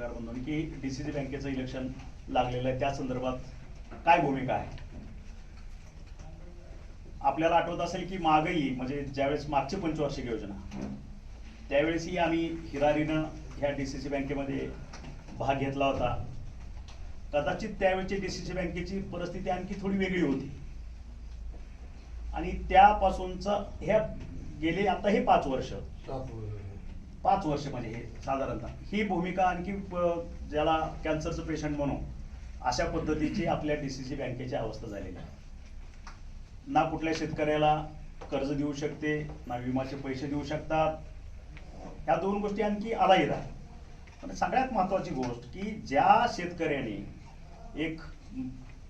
पत्रकार बंधूंनी की डीसीसी बँकेचं इलेक्शन लागलेलं आहे, त्या संदर्भात काय भूमिका आहे? आपल्याला आठवत असेल की मागही म्हणजे ज्यावेळेस मागची पंचवार्षिक योजना त्यावेळेसही आम्ही हिरारीनं ह्या डीसीसी बँकेमध्ये भाग घेतला होता. कदाचित त्यावेळेची डीसीसी बँकेची परिस्थिती आणखी थोडी वेगळी होती आणि त्यापासूनचं ह्या गेले आता हे 5 वर्ष म्हणजे हे साधारणतः ही भूमिका आणखी ज्याला कॅन्सरचं पेशंट म्हणून अशा पद्धतीची आपल्या डीसीसी बँकेची अवस्था झालेली आहे. ना कुठल्या शेतकऱ्याला कर्ज देऊ शकते, ना विम्याचे पैसे देऊ शकतात. ह्या दोन गोष्टी आणखी आलाही आहे. पण सगळ्यात महत्वाची गोष्ट की ज्या शेतकऱ्याने एक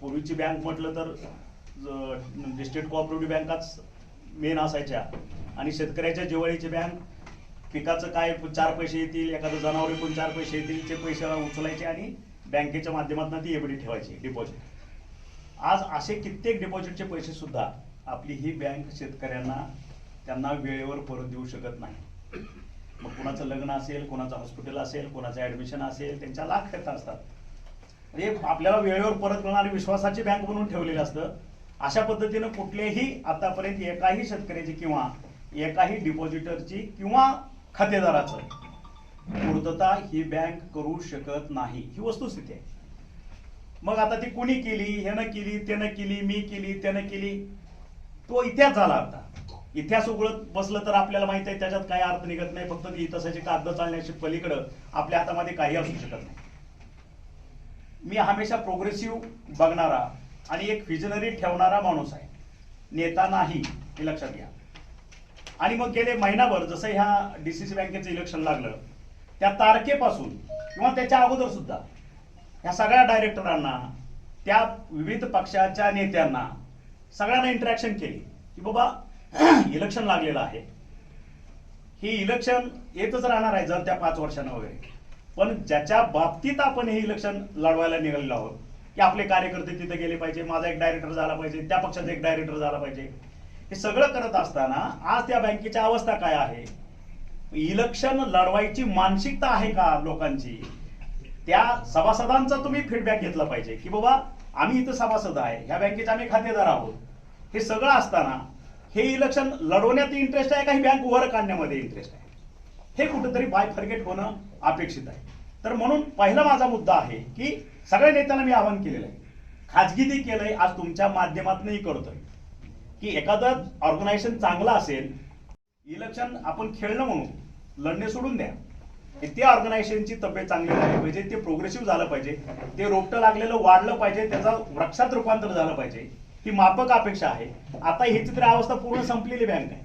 पूर्वीची बँक म्हटलं तर स्टेट कोऑपरेटिव्ह बँकाच मेन असायच्या आणि शेतकऱ्याच्या जिव्हाळीची बँक पिकाचं काय 4 पैसे येतील, एखादं जनावर पण 4 पैसे येतील ते पैसे उचलायचे आणि बँकेच्या माध्यमातून ती एफडी ठेवायची डिपॉझिट. आज असे कित्येक डिपॉझिटचे पैसे सुद्धा आपली ही बँक शेतकऱ्यांना त्यांना वेळेवर परत देऊ शकत नाही. मग कुणाचं लग्न असेल, कुणाचं हॉस्पिटल असेल, कुणाचं ऍडमिशन असेल, त्यांच्या लाख खर्च असतात. म्हणजे आपल्याला वेळेवर परत मिळणारी विश्वासाची बँक म्हणून ठेवलेलं असतं. अशा पद्धतीनं कुठल्याही आतापर्यंत एकाही शेतकऱ्याची किंवा एकाही डिपॉझिटरची किंवा खातेदाराचं पूर्तता ही बँक करू शकत नाही, ही वस्तुस्थिती आहे. मग आता ती कुणी केली, ह्यानं केली, त्यानं केली, मी केली, त्यानं केली, तो इतिहास झाला. आता इतिहास उघडत बसलं तर आपल्याला माहित आहे त्याच्यात काही अर्थ निघत नाही. फक्त इतिहासाची कागद चालण्याची पलीकडं आपल्या हातामध्ये काही असू शकत नाही. मी हमेशा प्रोग्रेसिव्ह बघणारा आणि एक व्हिजनरी ठेवणारा माणूस आहे, नेता नाही, हे लक्षात घ्या. आणि मग गेले महिनाभर जसं ह्या डीसीसी बँकेचं इलेक्शन लागलं त्या तारखेपासून किंवा त्याच्या अगोदर सुद्धा ह्या सगळ्या डायरेक्टरांना, त्या विविध पक्षाच्या नेत्यांना सगळ्यांना इंटरॅक्शन केली की बाबा इलेक्शन लागलेलं आहे, हे इलेक्शन येतच राहणार आहे जर त्या 5 वर्षांना वगैरे. पण ज्याच्या बाबतीत आपण हे इलेक्शन लढवायला निघालेलो आहोत की आपले कार्यकर्ते तिथे गेले पाहिजे, माझा एक डायरेक्टर झाला पाहिजे, त्या पक्षाचा एक डायरेक्टर झाला पाहिजे, हे सगळं करत असताना आज त्या बँकेची अवस्था काय आहे? इलेक्शन लढवायची मानसिकता आहे का लोकांची? त्या सभासदांचा तुम्ही फीडबॅक घेतला पाहिजे की बाबा आम्ही इथं सभासद आहे, ह्या बँकेचे आम्ही खातेदार आहोत. हे सगळं असताना हे इलेक्शन लढवण्यात इंटरेस्ट आहे का ही बँक वर काढण्यामध्ये इंटरेस्ट आहे? हे कुठेतरी बायफर्गेट होणं अपेक्षित आहे. तर म्हणून पहिला माझा मुद्दा आहे की सगळ्या नेत्यांना मी आवाहन केलेलं आहे, खाजगीती केलंय, आज तुमच्या माध्यमातूनही करतोय की एखादं ऑर्गनायझेशन चांगलं असेल, इलेक्शन आपण खेळणं म्हणून लढणे सोडून द्या. त्या ऑर्गनायझेशनची तब्येत चांगली झाली पाहिजे, ते प्रोग्रेसिव्ह झालं पाहिजे, ते रोपटं लागलेलं वाढलं पाहिजे, त्याचा वृक्षात रूपांतर झालं पाहिजे, ही माफक अपेक्षा आहे. आता ही चित्र अवस्था पूर्ण संपलेली बँक आहे.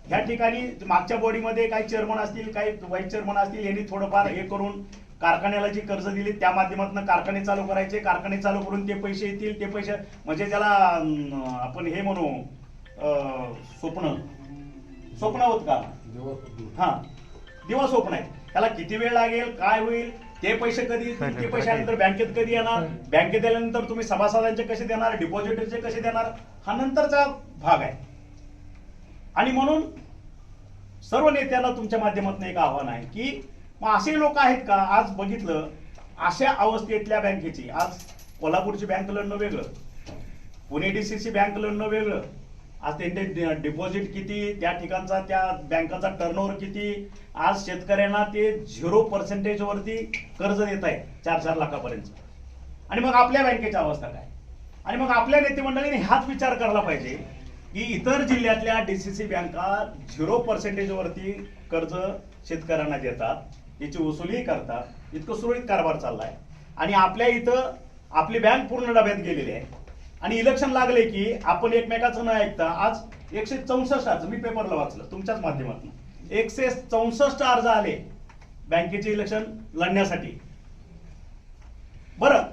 ह्या ठिकाणी मागच्या बॉडीमध्ये काही चेअरमन असतील, काही व्हाईस चेअरमन असतील, यांनी थोडंफार हे करून कारखान्याला जी कर्ज दिली त्या माध्यमातून कारखाने चालू करायचे, कारखाने चालू करून ते पैसे येतील, ते पैसे म्हणजे ज्याला आपण हे म्हणू स्वप्न होत का, हा दिवस स्वप्न आहे, त्याला किती वेळ लागेल, काय होईल, ते पैसे कधी येतील, ते पैसे आल्यानंतर बँकेत कधी येणार, बँकेत आल्यानंतर तुम्ही सभासदांचे कसे देणार, डिपॉझिटरचे कसे देणार, हा नंतरचा भाग आहे. आणि म्हणून सर्व नेत्यांना तुमच्या माध्यमातून एक आव्हान आहे की मग असे लोक आहेत का? आज बघितलं अशा अवस्थेतल्या बँकेची, आज कोल्हापूरची बँक लढणं वेगळं, पुणे डीसीसी बँक लढणं वेगळं, आज त्यांचे डिपॉझिट किती, त्या ठिकाणचा त्या बँकाचा टर्नओव्हर किती, आज शेतकऱ्यांना ते 0% वरती कर्ज देत आहे 4-4 लाखापर्यंत. आणि मग आपल्या बँकेची अवस्था काय? आणि मग आपल्या नेते मंडळीने हाच विचार करायला पाहिजे की इतर जिल्ह्यातल्या डीसीसी बँका 0% वरती कर्ज शेतकऱ्यांना देतात, याची वसुलीही करतात, इतकं सुरळीत कारभार चाललाय, आणि आपल्या इथं आपली बँक पूर्ण डब्यात गेलेली आहे. आणि इलेक्शन लागले की आपण एकमेकाचं न ऐकता आज 164 मी पेपरला वाचलं तुमच्याच माध्यमातून 164 अर्ज आले बँकेचे इलेक्शन लढण्यासाठी. बरं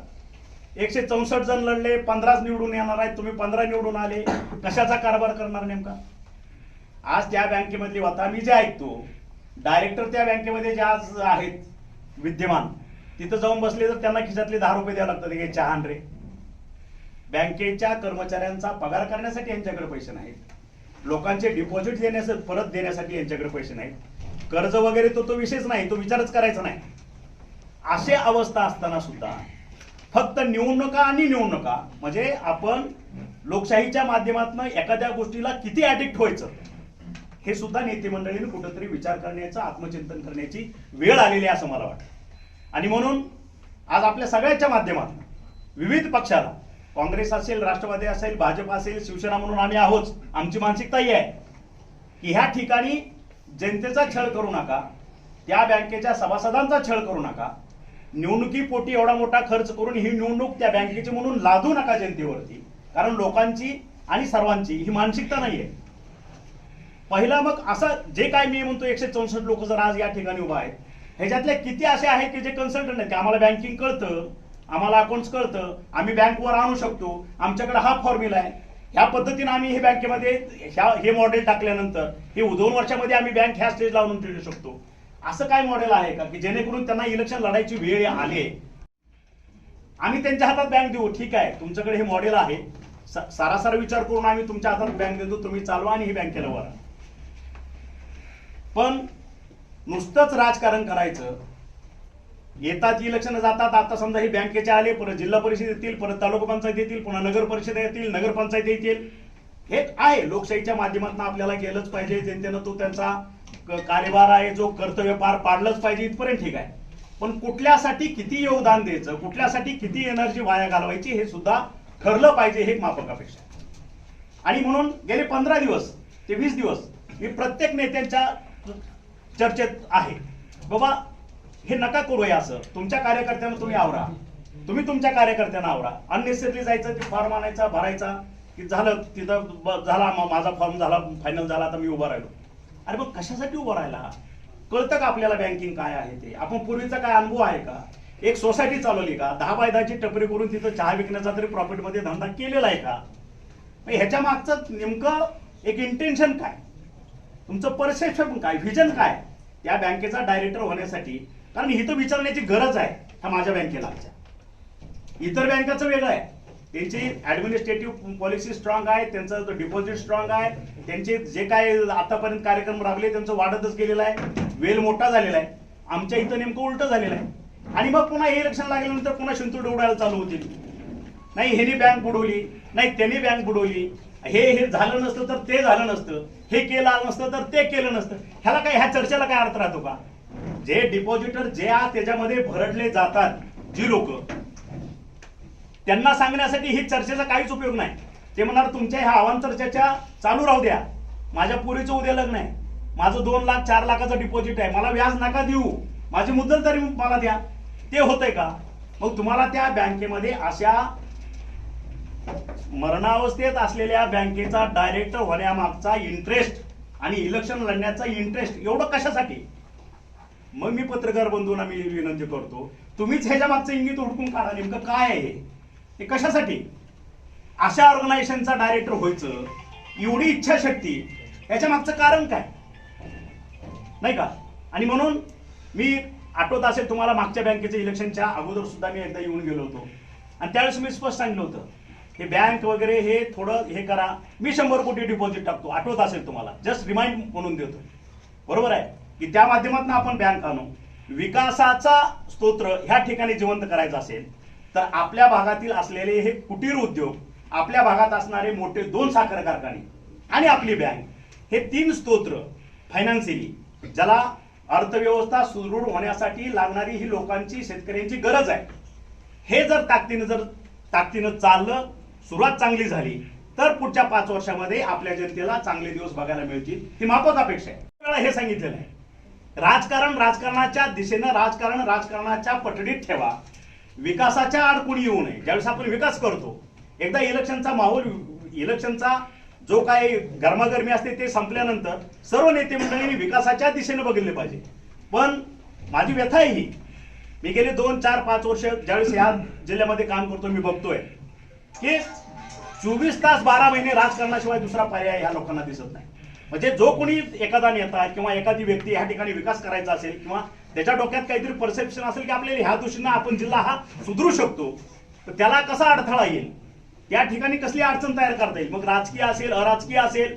164 जण लढले, 15 निवडून येणार आहेत, तुम्ही 15 निवडून आले, कशाचा कारभार करणार नेमका? आज त्या बँकेमधली आता मी जे ऐकतो डायरेक्टर त्या बँकेमध्ये जे आज आहेत विद्यमान, तिथं जाऊन बसले तर त्यांना खिशातले 10 रुपये द्यावे लागतात, हे चहान रे. बँकेच्या कर्मचाऱ्यांचा पगार करण्यासाठी यांच्याकडे पैसे नाहीत, लोकांचे डिपॉझिट परत देण्यासाठी यांच्याकडे पैसे नाहीत, कर्ज वगैरे तो विषयच नाही, तो विचारच करायचा नाही. अशी अवस्था असताना सुद्धा फक्त निवडणुका आणि निवडणुका, म्हणजे आपण लोकशाहीच्या माध्यमातून एखाद्या गोष्टीला किती ऍडिक्ट व्हायचं हे सुद्धा नेते मंडळीने कुठेतरी विचार करण्याचं, आत्मचिंतन करण्याची वेळ आलेली आहे असं मला वाटतं. आणि म्हणून आज आपल्या सगळ्यांच्या माध्यमातून विविध पक्षाला, काँग्रेस असेल, राष्ट्रवादी असेल, भाजप असेल, शिवसेना म्हणून आम्ही आहोत, आमची मानसिकता ही आहे की ह्या ठिकाणी जनतेचा छळ करू नका, त्या बँकेच्या सभासदांचा छळ करू नका, निवडणुकीपोटी एवढा मोठा खर्च करून ही निवडणूक त्या बँकेची म्हणून लादू नका जनतेवरती, कारण लोकांची आणि सर्वांची ही मानसिकता नाहीये. पहिला मग असं जे काय मी म्हणतो 164 लोक जर आज या ठिकाणी उभा आहेत, ह्याच्यातले किती असे आहेत की जे कन्सल्टंट आहेत, आम्हाला बँकिंग कळतं, आम्हाला अकाउंट्स कळतं, आम्ही बँकवर आणू शकतो, आमच्याकडे हा फॉर्म्युला आहे, ह्या पद्धतीने आम्ही हे बँकेमध्ये हे मॉडेल टाकल्यानंतर हे 2 वर्षामध्ये आम्ही बँक ह्या स्टेजला आणून ठेवू शकतो. असं काय मॉडेल आहे का की जेणेकरून त्यांना इलेक्शन लढायची वेळ आली, आम्ही त्यांच्या हातात बँक देऊ? ठीक आहे, तुमच्याकडे हे मॉडेल आहे, सारासार विचार करून आम्ही तुमच्या हातात बँक देतो, तुम्ही चालवा आणि ही बँकेला वरा. पण नुसतंच राजकारण करायचं, येतात इलेक्शन जातात, आता समजा हे बँकेचे आले, परत जिल्हा परिषद येतील, परत तालुका पंचायत येतील, पुन्हा नगर परिषद येतील, नगरपंचायत येतील. हे आहे लोकशाहीच्या माध्यमातून आपल्याला केलंच पाहिजे, जनतेनं तो त्यांचा कार्यभार आहे जो कर्तव्य पार पाडलंच पाहिजे, इथपर्यंत ठीक आहे. पण कुठल्यासाठी किती योगदान द्यायचं, कुठल्यासाठी किती एनर्जी वाया घालवायची हे सुद्धा ठरलं पाहिजे, हे माफक अपेक्षा. आणि म्हणून गेले 15 दिवस ते 20 दिवस मी प्रत्येक नेत्यांच्या चर्चेत आहे, बाबा हे नका करू, असं तुमच्या कार्यकर्त्यांना तुम्ही आवरा, तुम्ही तुमच्या कार्यकर्त्यांना आवरा. अननेसेसरी जायचं, ते फॉर्म आणायचा, भरायचा, की झालं तिथं झाला, माझा फॉर्म झाला, फायनल झाला, आता मी उभा राहिलो. अरे मग कशासाठी उभं राहिला? कळतं का आपल्याला बँकिंग काय आहे ते? आपण पूर्वीचा काय अनुभव आहे का? एक सोसायटी चालवली का? 10 बाय 10ची टपरी करून तिथं चहा विकण्याचा तरी प्रॉफिटमध्ये धंदा केलेला आहे का? ह्याच्या मागचं नेमकं एक इंटेन्शन काय, तुमचं परसेप्शन काय, व्हिजन काय त्या बँकेचा डायरेक्टर होण्यासाठी? कारण ही तर विचारण्याची गरज आहे ह्या माझ्या बँकेला. इतर बँकाचं वेगळं आहे, त्यांची ऍडमिनिस्ट्रेटिव्ह पॉलिसी स्ट्रॉंग आहे, त्यांचं डिपॉझिट स्ट्रॉंग आहे, त्यांचे जे काय आतापर्यंत कार्यक्रम राबले त्यांचं वाढतच गेलेलं आहे, वेल मोठा झालेला आहे. आमच्या इथं नेमकं उलट झालेलं आहे. आणि मग पुन्हा हे इलेक्शन लागल्यानंतर पुन्हा शिंतूड उडायला चालू होतील, नाही ह्याने बँक बुडवली, नाही त्याने बँक बुडवली, हे झालं नसतं तर ते झालं नसतं, हे केलं नसतं तर ते केलं नसतं. ह्याला काय, ह्या चर्चेला काय अर्थ राहतो का? जे डिपॉझिटर जे त्याच्यामध्ये भरडले जातात, जी लोक, त्यांना सांगण्यासाठी ही चर्चेचा काहीच उपयोग नाही. ते म्हणणार तुमच्या ह्या अवांतर चर्चा चालू राहू द्या, माझ्या पुरीचं उद्या लग्न आहे, माझं 2 लाख 4 लाखाचं डिपॉझिट आहे, मला व्याज नका देऊ, माझी मुद्दल तरी मला द्या. ते होतंय का? मग तुम्हाला त्या बँकेमध्ये अशा मरणावस्थेत असलेल्या बँकेचा डायरेक्टर होण्यामागचा इंटरेस्ट आणि इलेक्शन लढण्याचा इंटरेस्ट एवढं कशासाठी? मग मी पत्रकार बंधूंना मी विनंती करतो, तुम्हीच ह्याच्या मागचं इंगित हुडकून काढा, नेमकं काय आहे हे कशासाठी? अशा ऑर्गनायझेशनचा डायरेक्टर व्हायचं एवढी इच्छाशक्ती, याच्या मागचं कारण काय, नाही का? आणि म्हणून मी आठवत असेल तुम्हाला, मागच्या बँकेच्या इलेक्शनच्या अगोदर सुद्धा मी एकदा येऊन गेलो होतो आणि त्यावेळेस मी स्पष्ट सांगितलं होतं, हे बँक वगैरे हे थोडं हे करा, मी 100 कोटी डिपॉझिट टाकतो, आठवत असेल तुम्हाला, जस्ट रिमाइंड म्हणून देतो. बरोबर आहे की त्या माध्यमातून आपण बँक आणू, विकासाचा स्तोत्र ह्या ठिकाणी जिवंत करायचा असेल तर आपल्या भागातील असलेले हे कुटीर उद्योग, आपल्या भागात असणारे मोठे 2 साखर कारखाने आणि आपली बँक, हे 3 स्तोत्र फायनान्शियली, ज्याला अर्थव्यवस्था सुदृढ होण्यासाठी लागणारी ही लोकांची, शेतकऱ्यांची गरज आहे, हे जर ताकदीनं चाललं, सुरुवात चांगली झाली तर पुढच्या 5 वर्षामध्ये आपल्या जनतेला चांगले दिवस बघायला मिळतील, ही माफक अपेक्षा आहे. हे सांगितलेलं आहे, राजकारण राजकारणाच्या दिशेनं, राजकारणाच्या पठडीत ठेवा, विकासाच्या आड कुणी येऊ नये. ज्यावेळेस आपण विकास करतो, एकदा इलेक्शनचा माहोल, इलेक्शनचा जो काही गरमागरमी असते ते संपल्यानंतर सर्व नेते मंडळींनी विकासाच्या दिशेने बघितले पाहिजे. पण माझी व्यथा आहे ही, मी गेले 2, 4, 5 वर्ष ज्यावेळेस या जिल्ह्यामध्ये काम करतो, मी बघतोय की 24 तास 12 महिने राजकारणाशिवाय दुसरा पर्याय ह्या लोकांना दिसत नाही. म्हणजे जो कोणी एखादा नेता किंवा एखादी व्यक्ती ह्या ठिकाणी विकास करायचा असेल किंवा त्याच्या डोक्यात काहीतरी परसेप्शन असेल की आपल्याला ह्या दृष्टीनं आपण जिल्हा हा सुधरू शकतो, तर त्याला कसा अडथळा येईल, त्या ठिकाणी कसली अडचण तयार करता येईल, मग राजकीय असेल, अराजकीय असेल,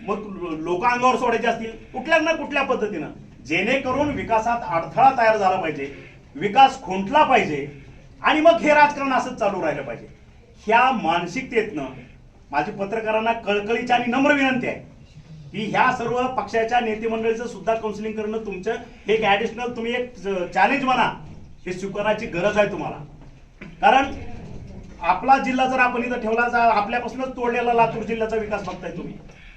मग लोक अंगावर सोडायचे असतील, कुठल्या ना कुठल्या पद्धतीनं, जेणेकरून विकासात अडथळा तयार झाला पाहिजे, विकास खुंटला पाहिजे आणि मग हे राजकारण असंच चालू राहिलं पाहिजे. ह्या मानसिकतेतनं माझी पत्रकारांना कळकळीची आणि नम्र विनंती आहे की ह्या सर्व पक्षाच्या नेते मंडळीचं सुद्धा काउन्सिलिंग करणं तुमचं हे एक ऍडिशनल तुम्ही एक चॅलेंज म्हणा, हे स्वीकारण्याची गरज आहे तुम्हाला. कारण आपला जिल्हा जर आपण इथं ठेवला तर आपल्यापासूनच तोडलेला लातूर जिल्ह्याचा विकास बघताय तुम्ही.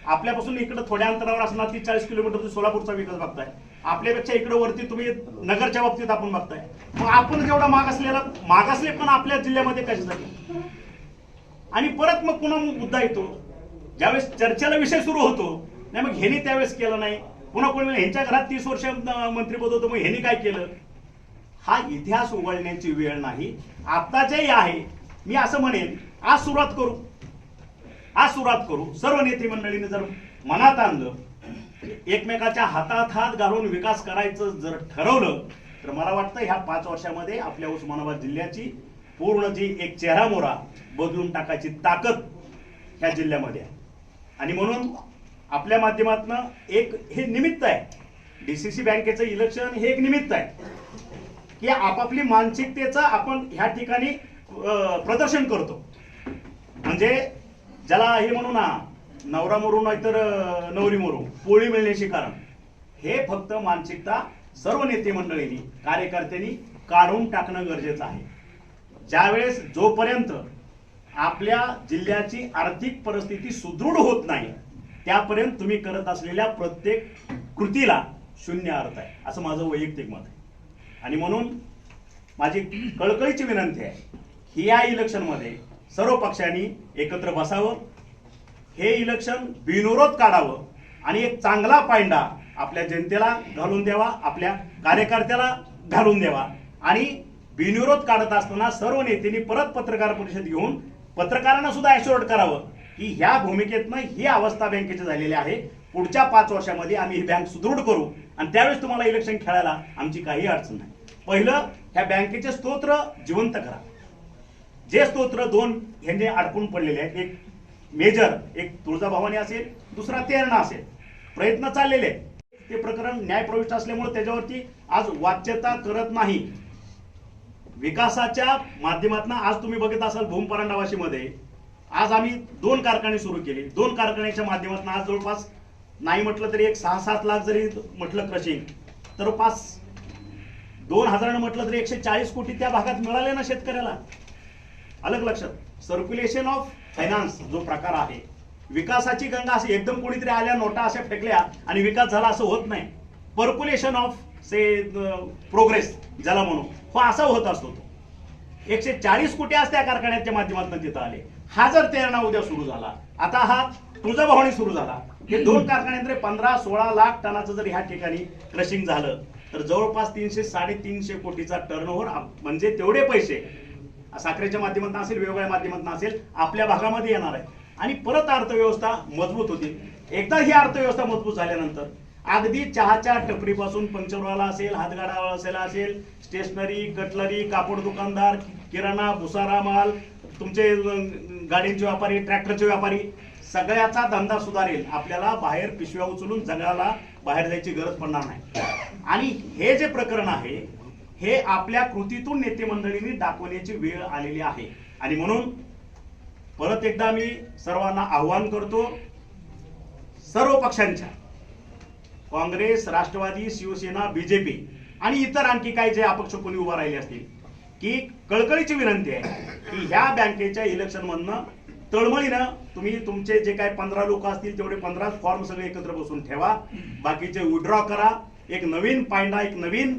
आपल्यापासून इकडे थोड्या अंतरावर असणार 30-40 किलोमीटर सोलापूरचा विकास बघताय. आपल्यापेक्षा इकडे वरती तुम्ही नगरच्या बाबतीत आपण बघताय. मग आपण जेवढा मागासले पण आपल्या जिल्ह्यामध्ये कशासाठी. आणि परत मग पुन्हा मुद्दा येतो ज्यावेळेस चर्चेला विषय सुरू होतो, नाही मग ह्यांनी त्यावेळेस केलं नाही, पुन्हा कोणी ह्यांच्या घरात 30 वर्ष मंत्रीपद होतं मग ह्यांनी काय केलं. हा इतिहास उघडण्याची वेळ नाही, आत्ताच्याही आहे. मी असं म्हणेन आज सुरुवात करू. सर्व नेते मंडळीने जर मनात आणलं, एकमेकाच्या हातात हात घालून विकास करायचं जर ठरवलं, तर मला वाटतं ह्या 5 वर्षामध्ये आपल्या उस्मानाबाद जिल्ह्याची पूर्ण जी एक चेहरामोहरा बदलून टाकायची ताकद ह्या जिल्ह्यामध्ये आहे. आणि म्हणून आपल्या माध्यमातून एक हे निमित्त आहे, डीसीसी बँकेचं इलेक्शन हे एक निमित्त आहे की आपापली मानसिकतेचं आपण ह्या ठिकाणी प्रदर्शन करतो. म्हणजे ज्याला हे म्हणू ना, नवरा मरू नाहीतर नवरी मरू, पोळी मिळण्याचे कारण, हे फक्त मानसिकता सर्व नेते मंडळींनी कार्यकर्त्यांनी काढून टाकणं गरजेचं आहे. ज्यावेळेस जोपर्यंत आपल्या जिल्ह्याची आर्थिक परिस्थिती सुदृढ होत नाही त्यापर्यंत तुम्ही करत असलेल्या प्रत्येक कृतीला शून्य अर्थ आहे, असं माझं वैयक्तिक मत आहे. आणि म्हणून माझी कळकळीची विनंती आहे की या इलेक्शनमध्ये सर्व पक्षांनी एकत्र बसावं, हे इलेक्शन बिनविरोध काढावं आणि एक चांगला पायंडा आपल्या जनतेला घालून द्यावा, आपल्या कार्यकर्त्याला घालून द्यावा. आणि बिनविरोध काढत असताना सर्व नेत्यांनी परत पत्रकार परिषद घेऊन पत्रकारांना सुद्धा ॲश्युअर्ड करावं की ह्या भूमिकेतनं ही अवस्था बँकेची झालेली आहे, पुढच्या 5 वर्षामध्ये आम्ही ही बँक सुदृढ करू आणि त्यावेळेस तुम्हाला इलेक्शन खेळायला आमची काही अडचण नाही. पहिलं ह्या बँकेचे स्तोत्र जिवंत करा. जे स्तोत्र 2 ह्यांचे अडकून पडलेले आहेत, एक मेजर, एक तुळजाभवानी असेल, दुसरा तेरणा असेल, प्रयत्न चाललेले आहेत. ते प्रकरण न्यायप्रविष्ट असल्यामुळे त्याच्यावरती आज वाच्यता करत नाही. विकासाच्या माध्यमातून आज तुम्ही बघत असाल भूमपरांडावाशीमध्ये आज आम्ही 2 कारखाने सुरू केले. 2 कारखान्याच्या माध्यमातून आज जवळपास नाही म्हटलं तरी एक 6-7 लाख जरी म्हटलं क्रशिंग, तर 2000 म्हटलं तरी 140 कोटी त्या भागात मिळाले ना शेतकऱ्याला. अलग लक्षात, सर्क्युलेशन ऑफ फायनान्स जो प्रकार आहे, विकासाची गंगा अशी एकदम कोणीतरी आल्या नोटा अशा फेकल्या आणि विकास झाला असं होत नाही. पर्क्युलेशन ऑफ प्रोग्रेस ज्याला म्हणू, हो असा होत असतो. 140 कोटी आज त्या कारखान्याच्या माध्यमातून तिथं आले. हा जर तेरणा उद्या सुरू झाला, आता हा तुळजाभवानी सुरू झाला, हे 2 कारखान्यांमध्ये 15-16 लाख टनाचं जर ह्या ठिकाणी क्रशिंग झालं तर जवळपास 300-350 कोटीचा टर्नओव्हर, म्हणजे तेवढे पैसे साखरेच्या माध्यमातून असेल, वेगवेगळ्या माध्यमातून असेल, आपल्या भागामध्ये येणार आहे. आणि परत अर्थव्यवस्था मजबूत होती. एकदा ही अर्थव्यवस्था मजबूत झाल्यानंतर अगदी चहाच्या टपरीपासून पंक्चरवाला असेल, हातगाडावाला असेल, स्टेशनरी, कटलरी, कापड दुकानदार, किराणा, भुसारा माल, तुमचे गाडींचे व्यापारी, ट्रॅक्टरचे व्यापारी, सगळ्याचा धंदा सुधारेल. आपल्याला बाहेर पिशव्या उचलून जगाला बाहेर जायची गरज पडणार नाही. आणि हे जे प्रकरण आहे हे आपल्या कृतीतून नेते मंडळींनी दाखवण्याची वेळ आलेली आहे. आणि म्हणून परत एकदा मी सर्वांना आव्हान करतो, सर्व पक्षांच्या, काँग्रेस, राष्ट्रवादी, शिवसेना, बीजेपी आणि इतर आणखी काही जे अपक्ष कोणी उभा राहिले असतील, की कळकळीची विनंती आहे की ह्या बँकेच्या इलेक्शन मधनं तळमळीनं तुम्ही तुमचे जे काही 15 लोक असतील तेवढे 15 फॉर्म सगळे एकत्र बसून ठेवा, बाकीचे विड्रॉ करा. एक नवीन पायंडा, एक नवीन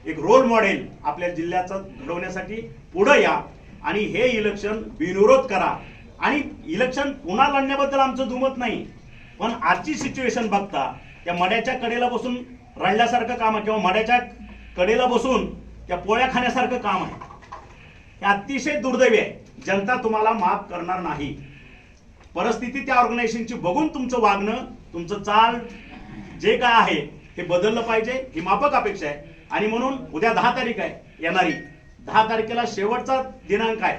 एक रोल मॉडेल आपल्या जिल्ह्याचं घडवण्यासाठी पुढे या आणि हे इलेक्शन बिनविरोध करा. आणि इलेक्शन पुन्हा लढण्याबद्दल आमचं दुमत नाही, पण आजची सिच्युएशन बघता त्या मड्याच्या कडेला बसून रडल्यासारखं काम आहे किंवा मड्याच्या कडेला बसून त्या पोळ्या खाण्यासारखं काम आहे. हे अतिशय दुर्दैवी आहे. जनता तुम्हाला माफ करणार नाही. परिस्थिती त्या ऑर्गनायझेशनची बघून तुमचं वागणं, तुमचं चाल जे काय आहे हे बदललं पाहिजे, ही माफक अपेक्षा आहे. आणि म्हणून उद्या 10 तारीख आहे येणारी, 10 तारखेला शेवटचा दिनांक आहे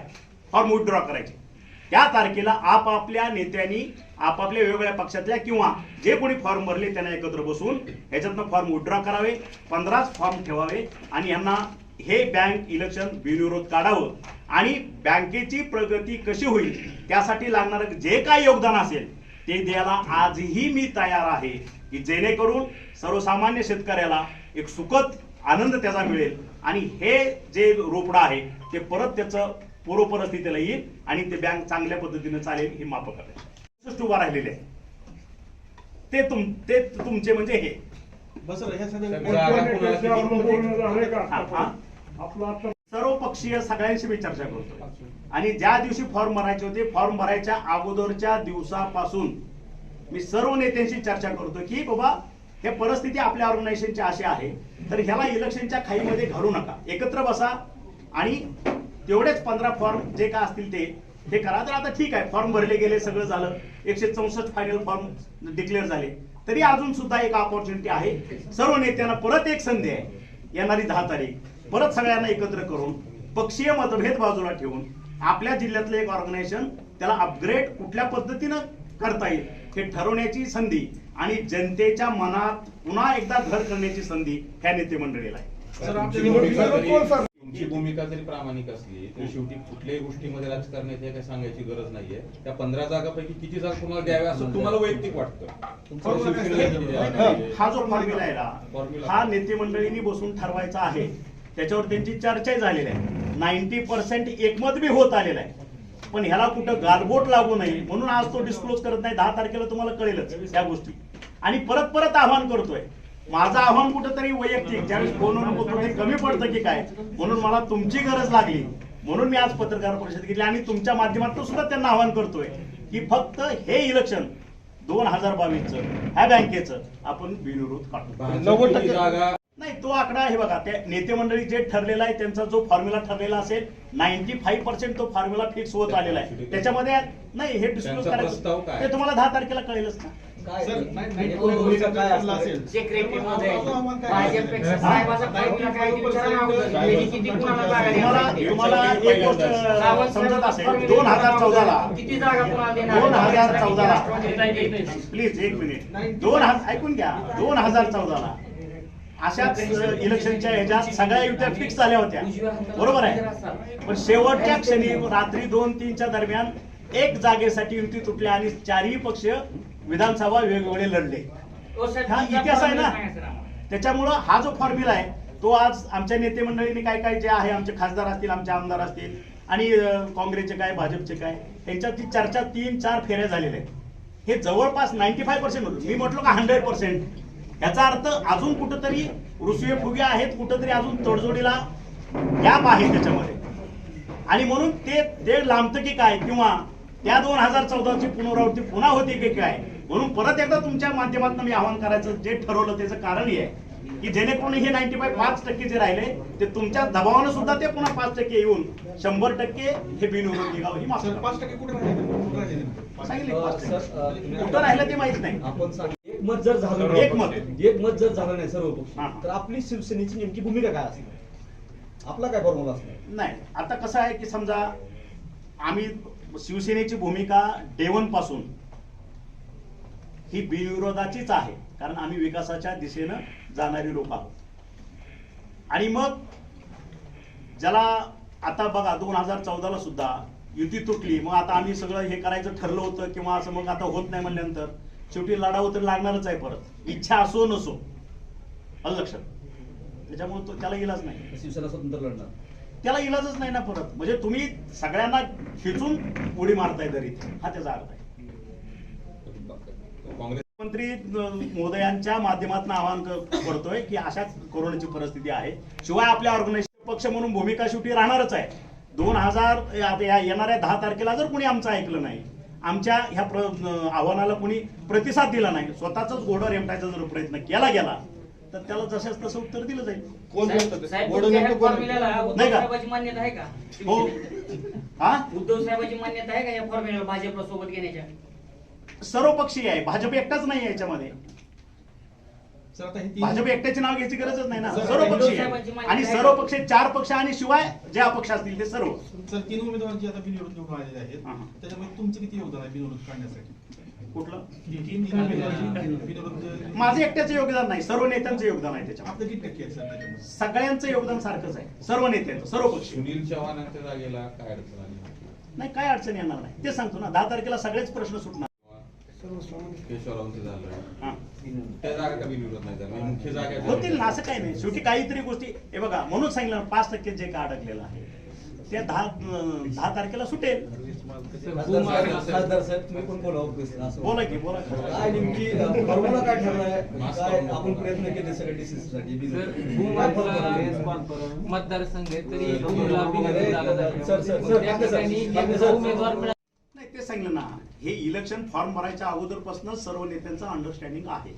फॉर्म विथड्रॉ करायचे. त्या तारखेला आपापल्या नेत्यांनी आपापल्या वेगवेगळ्या पक्षातल्या किंवा जे कोणी फॉर्म भरले त्यांना एकत्र बसून ह्याच्यातनं फॉर्म विथड्रॉ करावे, 15 फॉर्म ठेवावे आणि यांना हे बँक इलेक्शन बिनविरोध काढावं आणि बँकेची प्रगती कशी होईल त्यासाठी लागणारं जे काही योगदान असेल ते द्यायला आजही मी तयार आहे, की जेणेकरून सर्वसामान्य शेतकऱ्याला एक सुखद आनंद त्याचा मिळेल आणि हे जे रोपडं आहे ते परत त्याचं पूर्वपरिस्थितीला येईल आणि ते बँक चांगल्या पद्धतीने चालेल ही माफ करायची उभा राहिलेले आहे ते तुमचे म्हणजे हे सर्व पक्षीय सगळ्यांशी मी चर्चा करतो आणि ज्या दिवशी फॉर्म भरायचे होते फॉर्म भरायच्या अगोदरच्या दिवसापासून मी सर्व नेत्यांशी चर्चा करतो की बाबा हे परिस्थिती आपल्या ऑर्गनायझेशनची अशी आहे तर ह्याला इलेक्शनच्या खाईमध्ये घालू नका, एकत्र बसा आणि तेवढेच 15 फॉर्म जे काय असतील ते करा. तर आता ठीक आहे, फॉर्म भरले गेले, सगळं झालं, 164 फायनल फॉर्म डिक्लेअर झाले, तरी अजून सुद्धा एक ऑपॉर्च्युनिटी आहे. सर्व नेत्यांना परत एक संधी आहे, येणारी 10 तारीख परत सगळ्यांना एकत्र करून पक्षीय मतभेद बाजूला ठेवून आपल्या जिल्ह्यातलं एक ऑर्गनायझेशन त्याला अपग्रेड कुठल्या पद्धतीनं करता येईल हे ठरवण्याची संधी आणि जनतेच्या मनात पुन्हा एकदा घर करण्याची संधी ह्या नेते मंडळीला आहे. तुमची भूमिका जरी प्रामाणिक असली तरी शेवटी कुठल्याही गोष्टीमध्ये राजकारणाची काही सांगायची गरज नाहीये. त्या 15 जागापैकी किती जागा तुम्हाला द्याव्या असं तुम्हाला वैयक्तिक वाटतं? हा जो फॉर्म्युला आहे हा नेते मंडळींनी बसून ठरवायचा आहे, त्याच्यावर त्यांची चर्चाही झालेली आहे. 90% एकमत बी होत आलेला आहे, पण ह्याला कुठं गालबोट लागू नये म्हणून आज तो डिस्क्लोज करत नाही. 10 तारखेला तुम्हाला कळेलच या गोष्टी. आणि परत आव्हान करतोय, माझं आव्हान कुठंतरी वैयक्तिक ज्यावेळेस फोनवर बोलतो ते कमी पडतं की काय, म्हणून मला तुमची गरज लागली म्हणून मी आज पत्रकार परिषद घेतली आणि तुमच्या माध्यमातून सुद्धा त्यांना आव्हान करतोय की फक्त हे इलेक्शन 2022चं ह्या बँकेचं आपण बिनविरोध काढतो. 90% नाही, तो आकडा हे बघा, त्या नेते मंडळी जे ठरलेला आहे त्यांचा जो फॉर्म्युला ठरलेला असेल 95% तो फॉर्म्युला फिक्स होत आलेला आहे. त्याच्यामध्ये नाही हे डिस्क्लोज करायचं ते तुम्हाला 10 तारखेला कळेलच ना. तुम्हाला एक गोष्ट समजत असेल 2014ला प्लीज एक मिनिट ऐकून घ्या. 2014ला अशाच इलेक्शनच्या ह्याच्यात सगळ्या युत्या फिक्स झाल्या होत्या, बरोबर आहे, पण शेवटच्या क्षणी रात्री 2-3च्या दरम्यान एक जागेसाठी युती तुटल्या आणि 4ही पक्ष विधानसभा वेगवेगळे लढले. हा इतिहास आहे ना. त्याच्यामुळं हा जो फॉर्म्युला आहे तो आज आमच्या नेते मंडळींनी काय जे आहे, आमचे खासदार असतील, आमचे आमदार असतील आणि काँग्रेसचे काय भाजपचे काय यांच्यात ती चर्चा 3-4 फेऱ्या झालेल्या आहेत. हे जवळपास 95% होतं. मी म्हटलो का 100%. याचा अर्थ अजून कुठंतरी रुसवे फुगे आहेत, कुठंतरी अजून तडजोडीला गॅप आहे त्याच्यामध्ये आणि म्हणून ते लांबतं की काय किंवा त्या 2014ची पुनरावृत्ती पुन्हा होती की काय, म्हणून परत एकदा तुमच्या माध्यमातून मी आवाहन करायचं जे ठरवलं त्याचं कारण हे आहे की जेणेकरून हे 95% जे राहिले ते तुमच्या दबावानं सुद्धा ते पुन्हा 5% येऊन 100% हे बिनविरोध निघावं ही मागणी. 5% कुठे राहिले? कुठं राहिलं ते माहित नाही. एकमत जर झालं एकमत जर झालं नाही सर्व पक्ष तर आपली शिवसेनेची नेमकी भूमिका काय असते, आपला काय फॉर्म्युला असणार? नाही, आता कसं आहे की समजा आम्ही शिवसेनेची भूमिका डे 1 पासून ही बिनविरोधाचीच आहे, कारण आम्ही विकासाच्या दिशेनं जाणारी लोक आहोत. आणि मग ज्याला आता बघा 2014ला सुद्धा युती तुटली, मग आता आम्ही सगळं हे करायचं ठरलं होतं किंवा असं मग आता होत नाही म्हणल्यानंतर शेवटी लढावं तर लागणारच आहे, परत इच्छा असो नसो, लक्षात. त्याच्यामुळे तो त्याला इलाज नाही, शिवसेना स्वतंत्र लढणार त्याला इलाजच नाही ना परत. म्हणजे तुम्ही सगळ्यांना खिचून उडी मारताय दरीत, हा त्याचा अर्थ आहे. काँग्रेस मंत्री महोदयांच्या माध्यमातून आवाहन करतोय की अशाच कोरोनाची परिस्थिती आहे, शिवाय आपल्या ऑर्गनायझेशन पक्ष म्हणून भूमिका शेवटी राहणारच आहे. 2000 येणाऱ्या 10 तारखेला जर कोणी आमचं ऐकलं नाही, आमच्या ह्या आव्हानाला कोणी प्रतिसाद दिला नाही, स्वतःच घोडं रेमटायचा जर प्रयत्न केला गेला तर त्याला जशाच तसं उत्तर दिलं जाईल. नाही का? मान्यता आहे का? हो. हा, उद्धव साहेबांची मान्यता आहे का या फॉर्म्युला भाजपला सोबत घेण्याच्या? सर्व पक्षीय आहे, भाजप एकटाच नाही याच्यामध्ये. सर आता हे भाजप तीन एकट्याचे नाव घ्यायची गरजच नाही ना, सर, सर्व पक्षी साहेबांची आहे. मान्यता आणि आहे सर्व का? पक्ष 4 पक्ष आणि शिवाय जे अपक्ष असतील ते सर्व. सर 3 उमेदवारांची आता बिनविरोध निवडून आलेले आहेत. हा, हा. त्याच्यामध्ये तुमचं किती योगदान आहे बिनविरोध काढण्यासाठी? कुठलं? तीन उमेदवारांची बिनविरोध माझं एकट्याचं योगदान नाही, सर्व नेत्यांचं योगदान आहे त्याच्यात. आपलं किती टक्के आहे सर त्याच्यामध्ये? सगळ्यांचं योगदान सारखंच आहे, सर्व नेत्यांचं, सर्व पक्ष. सुनील चव्हाणांच्या जागेला काय अडचण आली नाही, काय अडचण येणार नाही ते सांगतो ना. 10 तारखेला सगळेच प्रश्न सुटणार. केशवरावांचं झालं हा. त्या जागा का बिनविरोध नाही झाल्या? म्हणजे मुख्य जागा होतील ना, असं काही नाही. शेवटी काहीतरी गोष्टी हे बघा, म्हणून सांगितलं 5% जे का अडकलेलं आहे ते 10 तारखेला सुटेल. खासदार साहेब तुम्ही पण बोलावं प्रश्न असं बोला की बोला. काय नेमकी फॉर्म्युला काय ठरणार आहे? काय आपण प्रयत्न केले सगळे डिसिजनसाठी मतदारसंघ आहे तरी सर, भूमीला बिनविरोध जागा झाली. सर, सर, मग त्या सर, ठिकाणी सर, एक सर, उमेदवार मिळाला. नाही, ते सांगितलं ना, हे इलेक्शन फॉर्म भरायच्या अगोदरपासून सर्व नेत्यांचं अंडरस्टँडिंग आहे,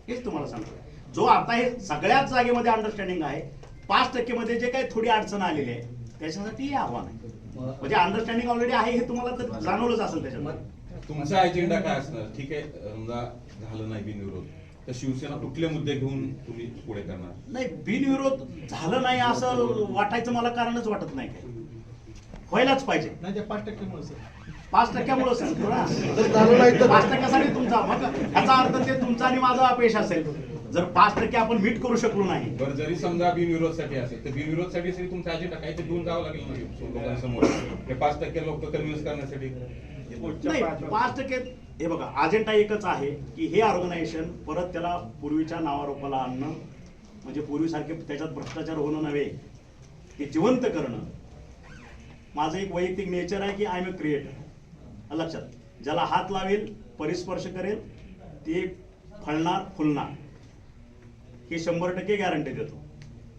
हेच तुम्हाला सांगतो. जो आता हे सगळ्याच जागेमध्ये अंडरस्टँडिंग आहे, 5% मध्ये जे काही थोडी अडचण आलेली आहे त्याच्यासाठी हे आव्हान आहे. म्हणजे अंडरस्टँडिंग ऑलरेडी आहे हे तुम्हाला तर जाणवलंच असेल त्याच्यामध्ये. तुमचा अजेंडा काय असणार? ठीक आहे, समजा झालं नाही बिनविरोध, तर शिवसेना कुठले मुद्दे घेऊन तुम्ही पुढे करणार? नाही, बिनविरोध झालं नाही असं वाटायचं मला कारणच वाटत नाही. काही व्हायलाच पाहिजे. नाही त्या 5%मुळे सर 5%मुळे सांगतो ना, 5%साठी तुमचा, मग याचा अर्थ ते तुमचा आणि माझा अपयश असेल. जर 5% आपण मीट करू शकलो नाही. बरं, जरी समजा बिनविरोधसाठी असेल तर बिनविरोधसाठी तरी तुमचा अजेंडा काहीतरी घेऊन जावं लागेल ना लोकांसमोर. हे 5% लोक कन्व्हिन्स करण्यासाठी नाही, 5% हे बघा, अजेंडा एकच आहे की हे ऑर्गनायझेशन परत त्याला पूर्वीच्या नावारूपाला आणणं, म्हणजे पूर्वीसारखे त्याच्यात भ्रष्टाचार होणं नव्हे, ते जिवंत करणं. माझं एक वैयक्तिक नेचर आहे की आय एम अ क्रिएटर. लक्षात, ज्याला हात लावेल, परिस्पर्श करेल, ते फळणार, फुलणार, ही 100% गॅरंटी देतो.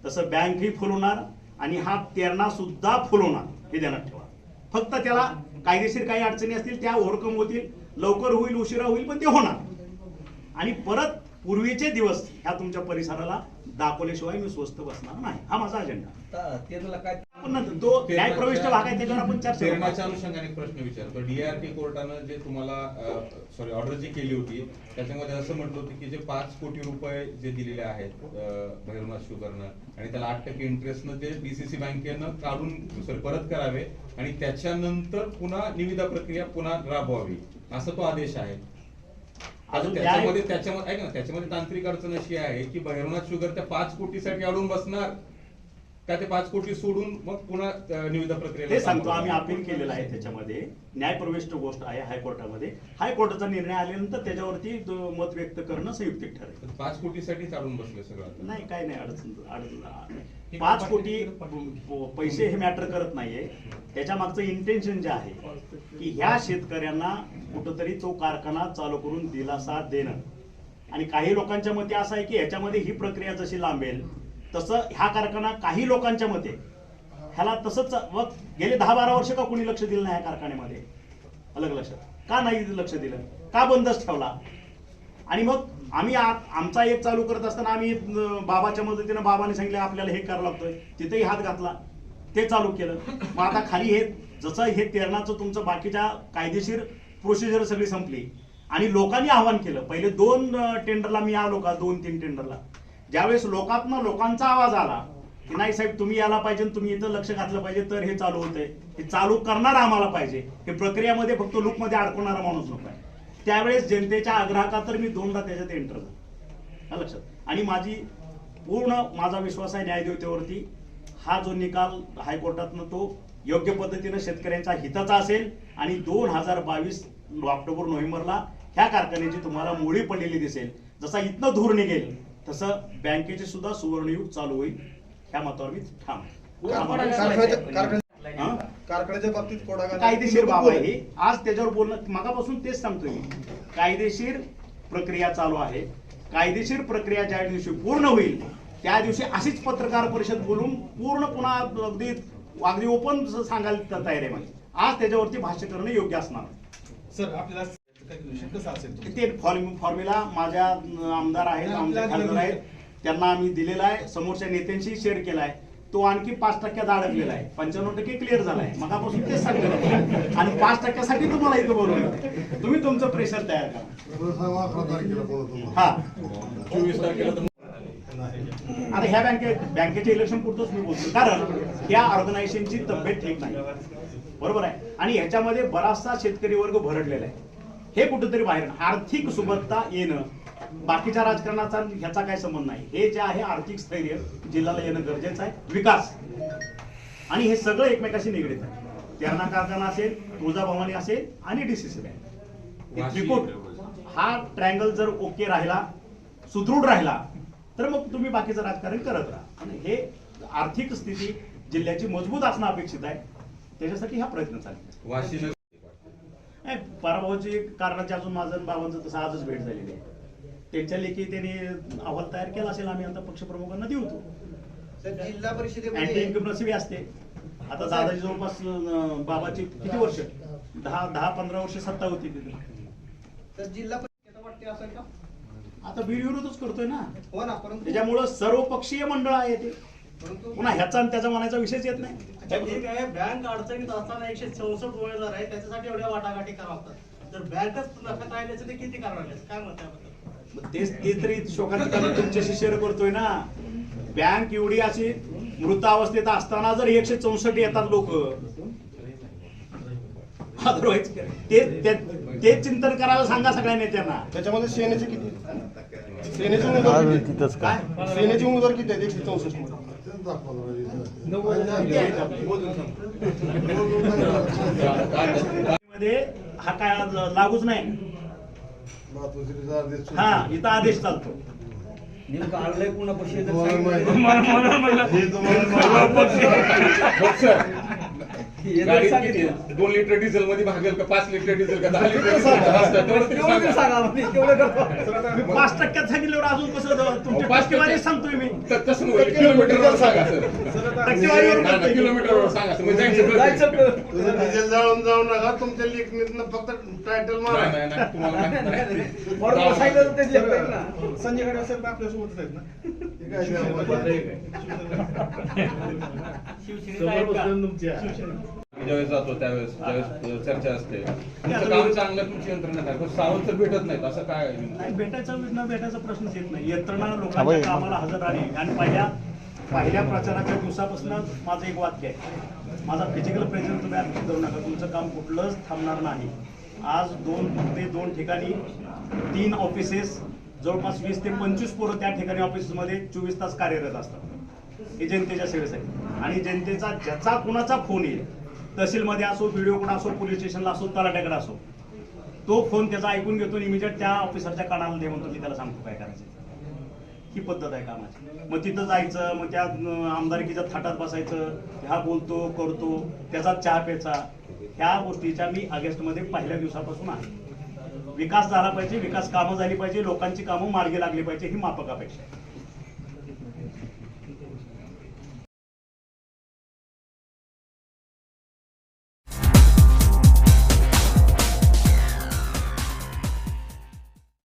तसं बँकही फुलवणार आणि हा तेरणा सुद्धा फुलवणार, हे ध्यानात ठेवा. फक्त त्याला कायदेशीर काही अडचणी असतील त्या ओव्हरकम होतील, लवकर होईल उशिरा होईल, पण ते होणार. आणि परत पूर्वीचे दिवस ह्या तुमच्या परिसराला दाखवल्याशिवाय मी स्वस्त बसणार नाही, हा माझा अजेंडा. त्याला काय आपण नंतर तो न्याय प्रविष्ट भाग आहे त्याच्यावर आपण चर्चा तेरणाच्या करू. अनुषंगाने एक प्रश्न विचारतो. DRT कोर्टानं जे तुम्हाला ऑर्डर जी केली होती त्याच्यामध्ये असं म्हटलं होतं की जे 5 कोटी रुपये जे दिलेले आहेत भैरवनाथ शुगरनं आणि त्याला 8% इंटरेस्टनं ते DCC बँकेनं काढून परत करावे आणि त्याच्यानंतर पुन्हा निविदा प्रक्रिया पुन्हा राबवावी, असा तो आदेश आहे. अजून त्याच्यामध्ये ऐक ना, त्याच्यामध्ये तांत्रिक अडचण अशी आहे की भैरवनाथ शुगर त्या 5 कोटीसाठी अडून बसणार का ते 5 कोटी सोडून मग पुन्हा निविदा प्रक्रियेला ते सांगतो, सामोरं आम्ही जाणार? अपील केलेलं आहे. त्याच्यामध्ये न्यायप्रविष्ट गोष्ट आहे हायकोर्टामध्ये. हायकोर्टाचा निर्णय आल्यानंतर त्याच्यावरती मत व्यक्त करणं संयुक्तिक ठरेल. 5 कोटीसाठी चालून बसले सगळं. नाही, काही नाही अडचण. 5 कोटी पैसे हे मॅटर करत नाहीये. त्याच्या मागचं इंटेन्शन जे आहे की ह्या शेतकऱ्यांना कुठंतरी तो कारखाना चालू करून दिलासा देणं. आणि काही लोकांच्या मते असं आहे की ह्याच्यामध्ये ही प्रक्रिया जशी लांबेल तसं ह्या कारखाना, काही लोकांच्या मते ह्याला तसंच मग गेले 10-12 वर्ष का कोणी लक्ष दिलं नाही ह्या कारखान्यामध्ये? अलग लक्षात का नाही लक्ष दिलं, का बंदच ठेवला? आणि मग आम्ही आमचा एक चालू करत असताना आम्ही बाबाच्या मदतीनं, बाबाने सांगितलं आपल्याला हे करावं लागतोय, तिथेही हात घातला, ते चालू केलं. मग आता खाली हे जसं हे तेरणाचं तुमचं बाकीच्या कायदेशीर प्रोसिजर सगळी संपली आणि लोकांनी आव्हान केलं. पहिले 2 टेंडरला मी आलो का, 2-3 टेंडरला, ज्यावेळेस लोकांचा आवाज आला की नाही साहेब तुम्ही यायला पाहिजे, तुम्ही इथं लक्ष घातलं पाहिजे, तर हे चालू होतंय, हे चालू करणार आम्हाला पाहिजे, हे प्रक्रियामध्ये फक्त लूपमध्ये अडकवणारा माणूस नको आहे. त्यावेळेस जनतेच्या आग्रहाखातर मी 2दा त्याच्यात एंटर झालो, लक्षात. आणि माझा विश्वास आहे न्यायदेवतेवरती. हा जो निकाल हायकोर्टातनं तो योग्य पद्धतीनं शेतकऱ्यांच्या हिताचा असेल आणि 2022 ऑक्टोबर-नोव्हेंबरला ह्या कारखान्याची तुम्हाला मोडी पडलेली दिसेल. जसा इथनं धूर निघेल तसं बँकेचे सुद्धा सुवर्णयुग चालू होईल, ह्या मतावर मी ठाम आहे. कारखान्याच्या बाबतीत कोडागा कायदेशीर बाब आहे ही. आज त्याच्यावर बोलणं, मगापासून तेच सांगतोय मी, कायदेशीर प्रक्रिया चालू आहे. कायदेशीर प्रक्रिया ज्या दिवशी पूर्ण होईल त्या दिवशी अशीच पत्रकार परिषद बोलून पूर्ण पुन्हा अगदी ओपन सांगायला तयार आहे. म्हणजे आज त्याच्यावरती भाष्य करणं योग्य असणार. सर आपल्याला कसं असेल ते फॉर्म्युला माझ्या आमदार आहेत, आमचे खासदार आहेत, त्यांना आम्ही दिलेला आहे, समोरच्या नेत्यांशी शेअर केला आहे. तो आणखी 5% अडकलेला आहे. 95% क्लिअर झालाय. मगापासून तेच सांगतो तुम्हाला. आणि 5%साठी तुम्हाला इथं बोलवलं. तुम्ही तुमचं प्रेशर तयार करा. हा 24 तारखेला तर आता ह्या बँकेच्या इलेक्शन पुरतच मी बोलतो, कारण त्या ऑर्गनायझेशनची तब्येत ठीक नाही, बरोबर आहे. आणि ह्याच्यामध्ये बराचसा शेतकरी वर्ग भरडलेला आहे. हे कुठेतरी बाहेर आर्थिक सुबत्ता येणं, बाकीच्या राजकारणाचा ह्याचा काही संबंध नाही. हे जे आहे आर्थिक स्थैर्य जिल्ह्याला येणं गरजेचं आहे, विकास, आणि हे सगळं एकमेकाशी निगडीत आहे. तेरणा कारखाना असेल, तुळजाभवानी असेल आणि डीसीसी बँक, हे त्रिकूट हा ट्रायंगल जर ओके राहिला, सुदृढ राहिला, तर मग तुम्ही बाकीचं राजकारण करत राहा. आणि हे आर्थिक स्थिती जिल्ह्याची मजबूत असणं अपेक्षित आहे. त्याच्यासाठी हा प्रयत्न चालू आहे. वाशीनं पराभवाची कारणाची अजून माझं आणि बाबांचं तसं आजच भेट झालेली आहे. त्यांच्या लेखी त्यांनी अहवाल तयार केला असेल, आम्ही आता पक्षप्रमुखांना देऊ. तो जिल्हा अँटी परिषदेमध्ये इन्कम्प्रेसिव्ह असते. आता दादाजी जवळपास बाबाची किती वर्ष, 10-15 वर्ष सत्ता होती तिथे. तर जिल्हा परिषद वाटते असेल का? आता बिनविरोधच करतोय ना, हो ना, परंतु त्याच्यामुळं सर्वपक्षीय मंडळ आहे ते. परंतु पुन्हा ह्याचा आणि त्याचा म्हणायचा विषयच येत नाही. ठीक आहे, बँक अडचणीत असताना 164 वळेदार आहे, त्याच्यासाठी एवढ्या वाटाघाटी करावं लागतात. जर बँकच नफ्यात राहिल्याचं ते किती करावं लागेल, काय म्हणतात त्याबद्दल? मग तेच तरी शोकांत तुमच्याशी शेअर करतोय ना. बँक एवढी अशी मृत अवस्थेत असताना जर 164 येतात लोक, अदरवाईज ते चिंतन करायला सांगा सगळ्या नेत्यांना. त्याच्यामध्ये सेनेचे किती सेनेचे उमेदवार किती आहेत? काय सेनेचे उमेदवार किती आहेत 164 मध्ये? मध्ये हा काय लागूच नाही. हा इथं आदेश चालतो. नेमकं आणलंय पुन्हा पैसे गाडी किती? 2 लिटर डिझेल मध्ये भागेल का 5 लिटर डिझेल का 10 लिटर डिझेल? सांगा म्हणजे तेवढं करतो. 5% सांगितल्यावर अजून कसं तुमच्या टक्केवारी सांगतोय मी. तसं नाही, किलोमीटरवर सांगा सर. टक्केवारीवर नाही, नाही, किलोमीटरवर सांगा सर. म्हणजे जायचं तुझं डिझेल जाळून जाऊ नका, तुमच्या लेखणीतनं फक्त टायटल मारा. नाही, नाही, तुम्हाला माहित नाही. बरोबर सांगितलं तर तेच लिहिलं ना. संजय गाडवे साहेब आपल्यासोबतच आहेत ना? ज्यावेळेस जातो त्यावेळेस चर्चा असते, तुमचं काम चांगलं, तुमची यंत्रणा काय, पण सावंत तर भेटत नाहीत, असं काय? नाही, भेटायचा प्रश्नच येत नाही. यंत्रणा लोकांच्या कामाला हजर राहणे. आणि पहिल्या प्रचाराच्या दिवसापासून माझं एक वाक्य आहे, माझा फिजिकल प्रेझेन्स तुम्ही आता करू नका, तुमचं काम कुठलंच थांबणार नाही. आज 2 ठिकाणी 3 ऑफिसेस, जवळपास 20 ते 25 पोरं त्या ठिकाणी ऑफिसमध्ये 24 तास कार्यरत असतात. हे जनतेच्या सेवेसाठी. आणि जनतेचा ज्याचा कुणाचा फोन येईल, तहसीलमध्ये असो, व्हिडिओकडे असो, पोलीस स्टेशनला असो, तलाट्याकडे असो, तो फोन त्याचा ऐकून घेतो, इमिजिएट त्या ऑफिसरच्या कानाला दे म्हणतो, मी त्याला सांगतो काय करायचं. ही पद्धत आहे कामाची. मग तिथं जायचं, मग त्या आमदारकीच्या थाटात बसायचं, ह्या बोलतो करतो, त्याचा चहा प्यायचा. ह्या गोष्टीच्या मी ऑगस्टमध्ये पहिल्या दिवसापासून आहे. विकास झाला पाहिजे, विकास कामं झाली पाहिजे, लोकांची कामं मार्गी लागली पाहिजे, ही माफक अपेक्षा आहे.